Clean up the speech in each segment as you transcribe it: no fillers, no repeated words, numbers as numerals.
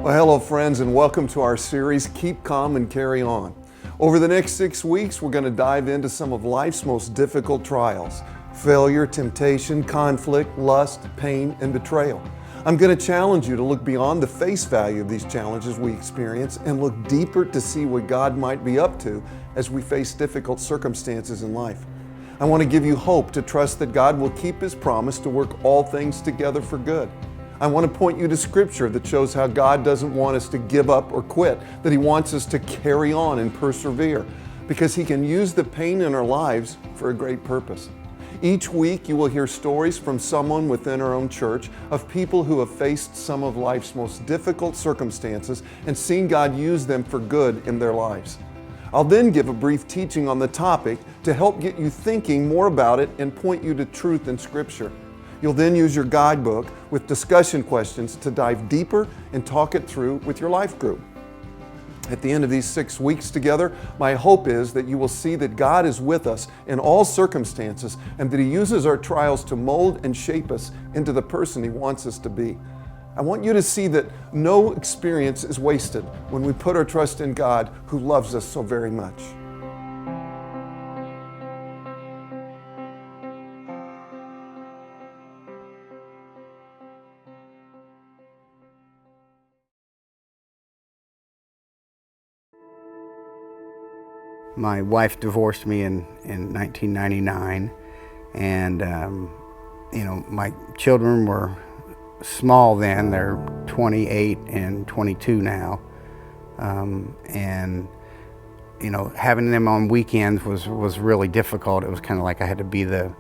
Well, hello friends, and welcome to our series, Keep Calm and Carry On. Over the next 6 weeks, we're going to dive into some of life's most difficult trials: failure, temptation, conflict, lust, pain, and betrayal. I'm going to challenge you to look beyond the face value of these challenges we experience and look deeper to see what God might be up to as we face difficult circumstances in life. I want to give you hope to trust that God will keep His promise to work all things together for good. I want to point you to Scripture that shows how God doesn't want us to give up or quit, that He wants us to carry on and persevere, because He can use the pain in our lives for a great purpose. Each week you will hear stories from someone within our own church of people who have faced some of life's most difficult circumstances and seen God use them for good in their lives. I'll then give a brief teaching on the topic to help get you thinking more about it and point you to truth in Scripture. You'll then use your guidebook with discussion questions to dive deeper and talk it through with your life group. At the end of these 6 weeks together, my hope is that you will see that God is with us in all circumstances and that He uses our trials to mold and shape us into the person He wants us to be. I want you to see that no experience is wasted when we put our trust in God, who loves us so very much. My wife divorced me in 1999, and my children were small then. They're 28 and 22 now, and having them on weekends was really difficult. It was kind of like I had to be the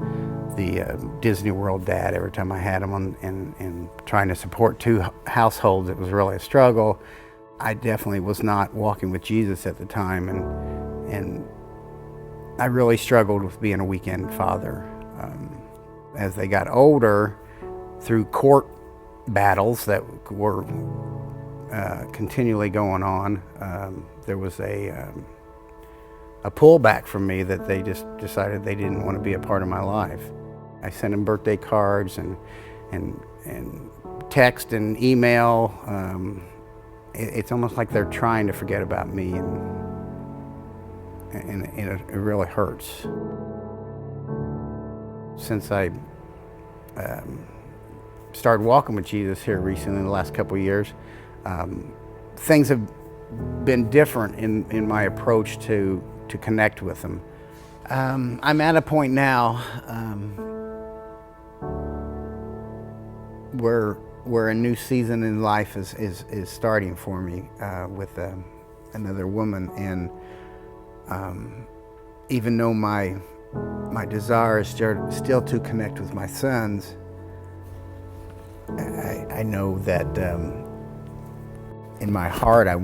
Disney World dad every time I had them on, and trying to support two households. It was really a struggle. I definitely was not walking with Jesus at the time, and I really struggled with being a weekend father. As they got older, through court battles that were continually going on, there was a pullback from me that they just decided they didn't want to be a part of my life. I sent them birthday cards and text and email. It's almost like they're trying to forget about me, and it really hurts. Since I started walking with Jesus here recently in the last couple of years, things have been different in my approach to connect with Him. I'm at a point now where a new season in life is starting for me with another woman, and even though my desire is still to connect with my sons, I know that in my heart I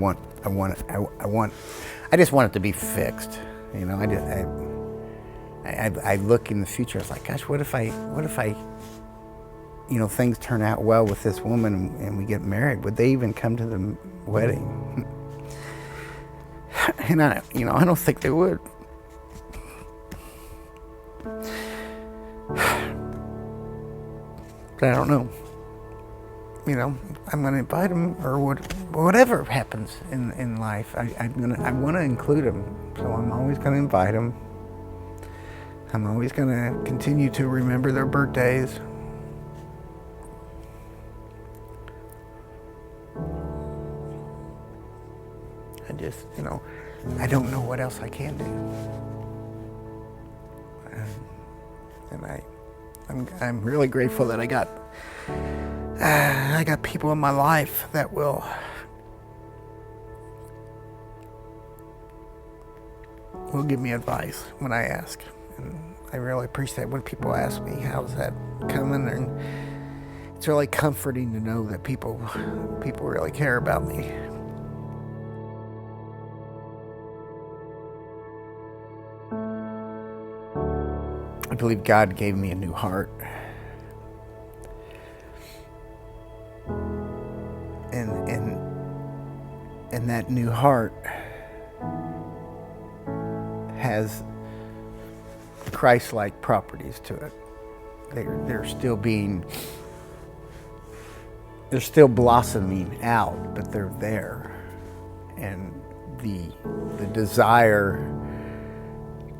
just want it to be fixed. I look in the future. I was like, gosh, what if I things turn out well with this woman and we get married? Would they even come to the wedding? And I don't think they would. But I don't know. I'm going to invite them, or whatever happens in life. I want to include them, so I'm always going to invite them. I'm always going to continue to remember their birthdays. I don't know what else I can do. And I'm really grateful that I got people in my life that will give me advice when I ask. And I really appreciate when people ask me, how's that coming? And it's really comforting to know that people really care about me. I believe God gave me a new heart. And that new heart has Christ-like properties to it. They're still being they're still blossoming out, but they're there. And the desire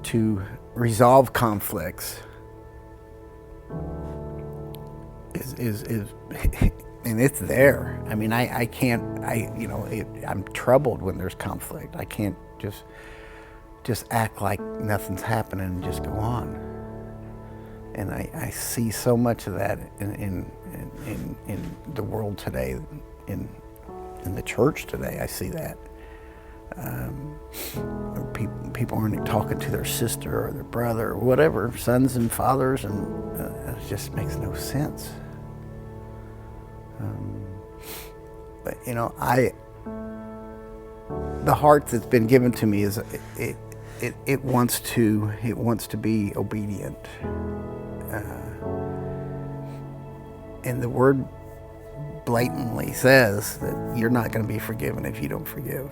to resolve conflicts is and it's there. I mean, I'm troubled when there's conflict. I can't just act like nothing's happening and just go on. And I see so much of that in the world today, in the church today. I see that. People aren't talking to their sister or their brother or whatever, sons and fathers, and it just makes no sense. But the heart that's been given to me is it wants to be obedient, and the Word blatantly says that you're not going to be forgiven if you don't forgive.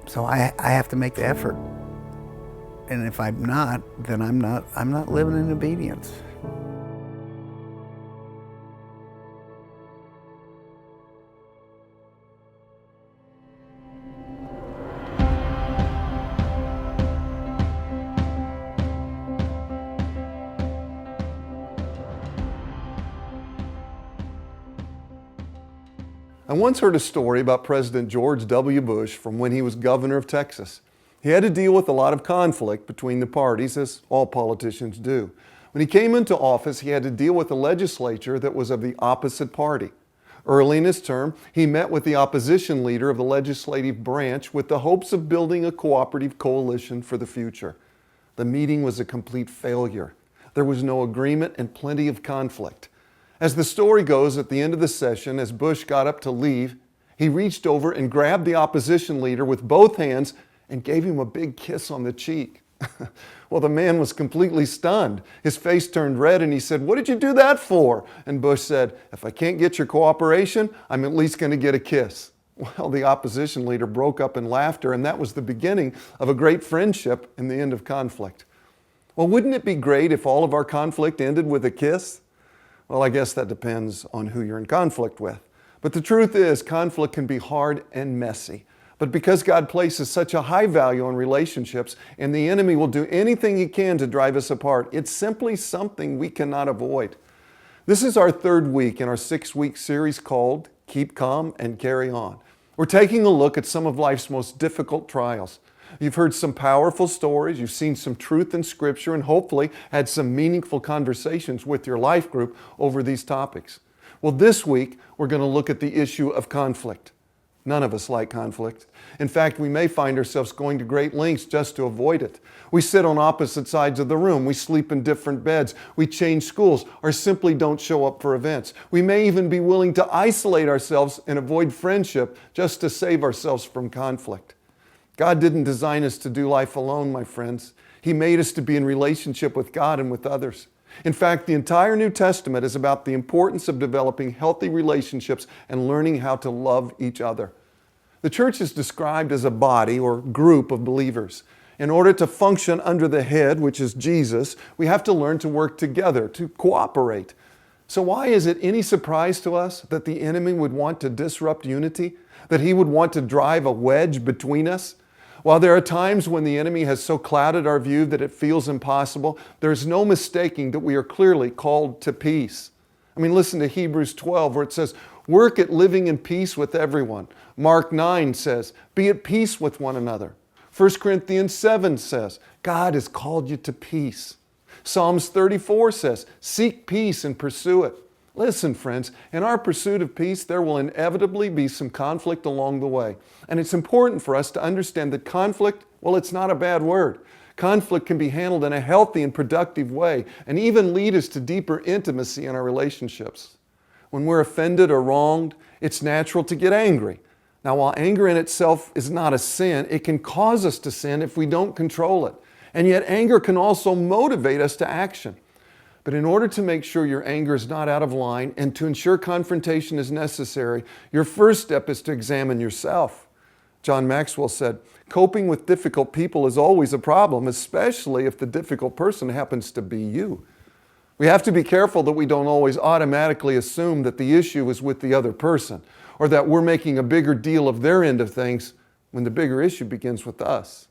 So I have to make the effort, and if I'm not, then I'm not living in obedience. I once heard a story about President George W. Bush from when he was governor of Texas. He had to deal with a lot of conflict between the parties, as all politicians do. When he came into office, he had to deal with a legislature that was of the opposite party. Early in his term, he met with the opposition leader of the legislative branch with the hopes of building a cooperative coalition for the future. The meeting was a complete failure. There was no agreement and plenty of conflict. As the story goes, at the end of the session, as Bush got up to leave, he reached over and grabbed the opposition leader with both hands and gave him a big kiss on the cheek. Well, the man was completely stunned. His face turned red and he said, "What did you do that for?" And Bush said, "If I can't get your cooperation, I'm at least going to get a kiss." Well, the opposition leader broke up in laughter, and that was the beginning of a great friendship and the end of conflict. Well, wouldn't it be great if all of our conflict ended with a kiss? Well, I guess that depends on who you're in conflict with. But the truth is, conflict can be hard and messy. But because God places such a high value on relationships, and the enemy will do anything he can to drive us apart, it's simply something we cannot avoid. This is our third week in our 6-week series called Keep Calm and Carry On. We're taking a look at some of life's most difficult trials. You've heard some powerful stories, you've seen some truth in Scripture, and hopefully had some meaningful conversations with your life group over these topics. Well, this week, we're going to look at the issue of conflict. None of us like conflict. In fact, we may find ourselves going to great lengths just to avoid it. We sit on opposite sides of the room, we sleep in different beds, we change schools, or simply don't show up for events. We may even be willing to isolate ourselves and avoid friendship just to save ourselves from conflict. God didn't design us to do life alone, my friends. He made us to be in relationship with God and with others. In fact, the entire New Testament is about the importance of developing healthy relationships and learning how to love each other. The church is described as a body or group of believers. In order to function under the head, which is Jesus, we have to learn to work together, to cooperate. So why is it any surprise to us that the enemy would want to disrupt unity? That he would want to drive a wedge between us? While there are times when the enemy has so clouded our view that it feels impossible, there's no mistaking that we are clearly called to peace. I mean, listen to Hebrews 12 where it says, "Work at living in peace with everyone." Mark 9 says, "Be at peace with one another." 1 Corinthians 7 says, "God has called you to peace." Psalms 34 says, "Seek peace and pursue it." Listen, friends, in our pursuit of peace, there will inevitably be some conflict along the way. And it's important for us to understand that conflict, well, it's not a bad word. Conflict can be handled in a healthy and productive way and even lead us to deeper intimacy in our relationships. When we're offended or wronged, it's natural to get angry. Now, while anger in itself is not a sin, it can cause us to sin if we don't control it. And yet anger can also motivate us to action. But in order to make sure your anger is not out of line and to ensure confrontation is necessary, your first step is to examine yourself. John Maxwell said, "Coping with difficult people is always a problem, especially if the difficult person happens to be you." We have to be careful that we don't always automatically assume that the issue is with the other person, or that we're making a bigger deal of their end of things when the bigger issue begins with us.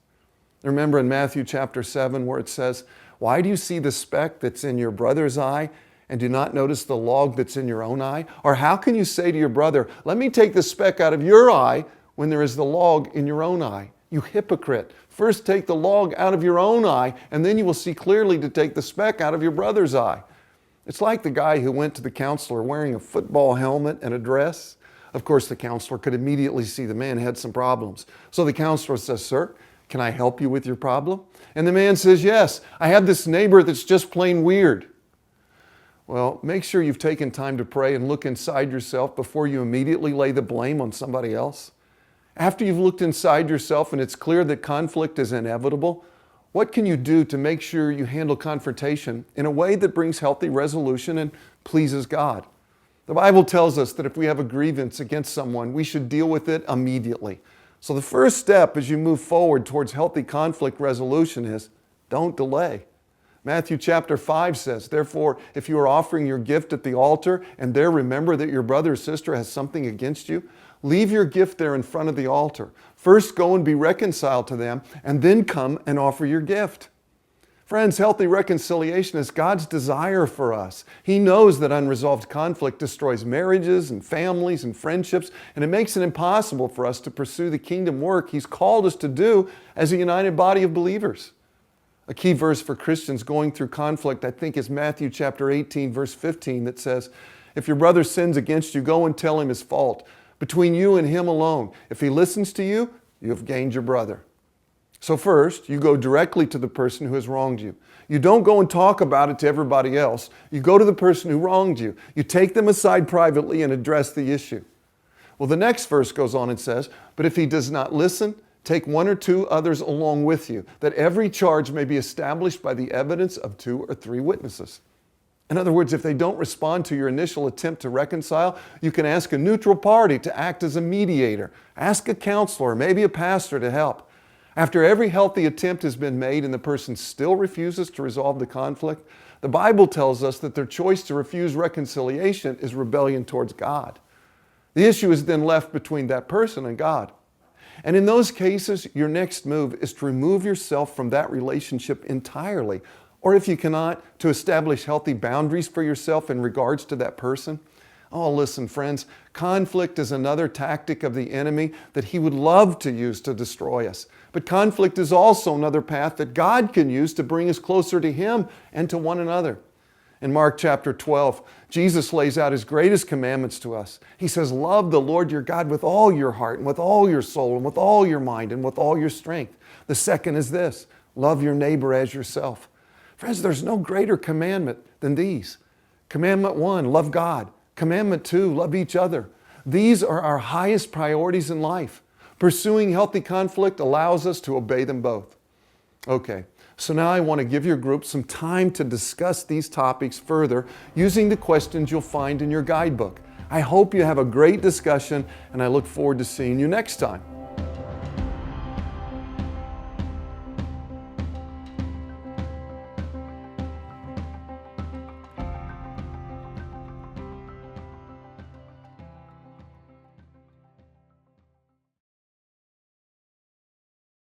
Remember in Matthew chapter 7 where it says, "Why do you see the speck that's in your brother's eye and do not notice the log that's in your own eye? Or how can you say to your brother, 'Let me take the speck out of your eye,' when there is the log in your own eye? You hypocrite. First take the log out of your own eye, and then you will see clearly to take the speck out of your brother's eye." It's like the guy who went to the counselor wearing a football helmet and a dress. Of course, the counselor could immediately see the man had some problems. So the counselor says, "Sir, can I help you with your problem?" And the man says, "Yes, I have this neighbor that's just plain weird." Well, make sure you've taken time to pray and look inside yourself before you immediately lay the blame on somebody else. After you've looked inside yourself and it's clear that conflict is inevitable, what can you do to make sure you handle confrontation in a way that brings healthy resolution and pleases God? The Bible tells us that if we have a grievance against someone, we should deal with it immediately. So the first step as you move forward towards healthy conflict resolution is don't delay. Matthew chapter 5 says, "Therefore, if you are offering your gift at the altar and there remember that your brother or sister has something against you, leave your gift there in front of the altar. First go and be reconciled to them, and then come and offer your gift." Friends, healthy reconciliation is God's desire for us. He knows that unresolved conflict destroys marriages and families and friendships, and it makes it impossible for us to pursue the kingdom work He's called us to do as a united body of believers. A key verse for Christians going through conflict, I think, is Matthew chapter 18, verse 15, that says, "If your brother sins against you, go and tell him his fault, between you and him alone. If he listens to you, you have gained your brother." So first, you go directly to the person who has wronged you. You don't go and talk about it to everybody else. You go to the person who wronged you. You take them aside privately and address the issue. Well, the next verse goes on and says, "But if he does not listen, take one or two others along with you, that every charge may be established by the evidence of 2 or 3 witnesses." In other words, if they don't respond to your initial attempt to reconcile, you can ask a neutral party to act as a mediator. Ask a counselor, maybe a pastor, to help. After every healthy attempt has been made and the person still refuses to resolve the conflict, the Bible tells us that their choice to refuse reconciliation is rebellion towards God. The issue is then left between that person and God. And in those cases, your next move is to remove yourself from that relationship entirely, or if you cannot, to establish healthy boundaries for yourself in regards to that person. Oh, listen, friends, conflict is another tactic of the enemy that he would love to use to destroy us. But conflict is also another path that God can use to bring us closer to Him and to one another. In Mark chapter 12, Jesus lays out His greatest commandments to us. He says, "Love the Lord your God with all your heart and with all your soul and with all your mind and with all your strength." The second is this, love your neighbor as yourself. Friends, there's no greater commandment than these. Commandment 1, love God. Commandment 2, love each other. These are our highest priorities in life. Pursuing healthy conflict allows us to obey them both. Okay, so now I want to give your group some time to discuss these topics further using the questions you'll find in your guidebook. I hope you have a great discussion, and I look forward to seeing you next time.